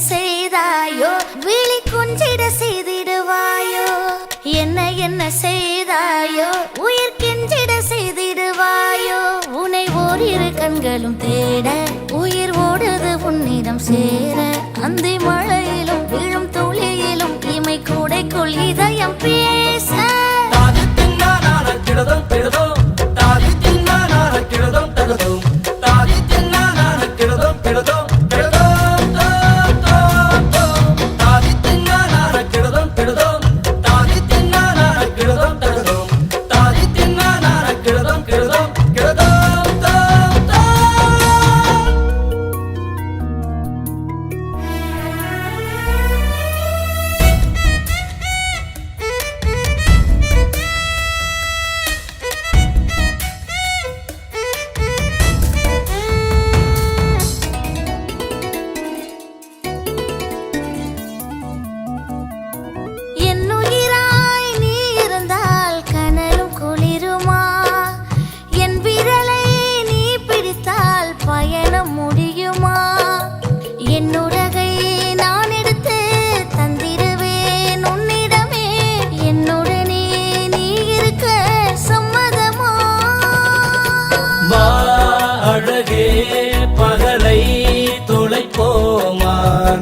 செய்தாயோ விழி குஞ்சிட செய்திடுவாயோ என்ன செய்தாயோ உயிர் கெஞ்சிட செய்திடுவாயோ உன்னை ஓரிரு கண்களும் தேட உயிர் ஓடுது உன்னிடம் சேர அந்தி மழையிலும் விழும் துளியிலும் இமை கூடைக்குள் இதயம் பேச பகலை தொலைப்போமா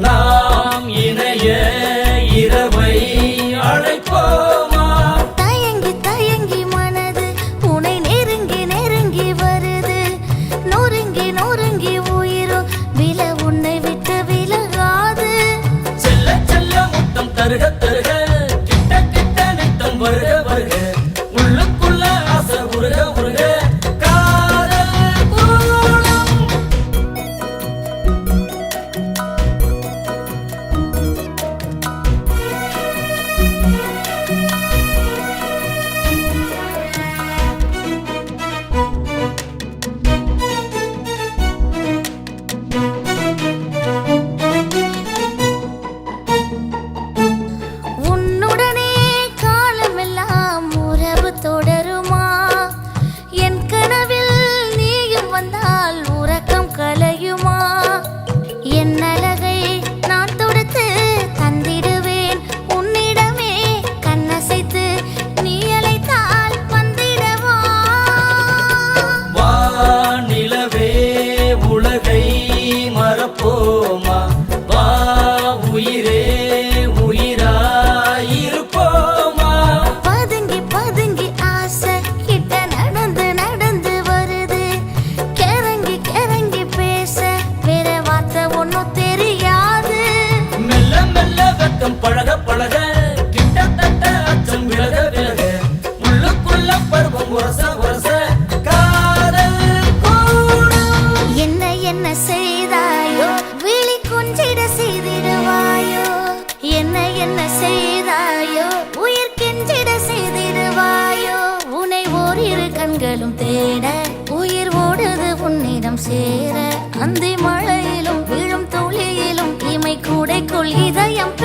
நாம் இணைய இரவை அழைப்போமா தயங்கி தயங்கி மனது உனை நெருங்கி நெருங்கி வருது நொறுங்கி நொறுங்கி உயிரோ வில உன்னை விட்டு விலகாது செல்ல செல்ல முத்தம் தருக தருக கிட்ட கிட்ட நித்தம் வருக வருக உள்ளுக்குள்ள ஆசை உருக உருக மறப்போமா வா உயிரே உயிராயிருப்போமா பதுங்கி பதுங்கி ஆசை கிட்ட நடந்து நடந்து வருது கிறங்கி கிறங்கி பேச வேற வார்த்தை ஒன்னும் தெரியாது மெல்ல மெல்ல வெக்கம் பழக பழக கிட்டத்தட்ட அச்சம் விலக விலக உள்ளுக்குள்ள பருவம் உரச உரச காதல் கூடும் என்ன செய்தாயோ விழி குஞ்சிட செய்திடுவாயோ என்ன செய்தாயோ உயிர் கெஞ்சிட செய்திடுவாயோ உன்னை ஓரிரு கண்களும் தேட உயிர் ஓடுது உன்னிடம் சேர அந்தி மழையிலும் விழும் துளியிலும் இமை கூடைக்குள் இதயம்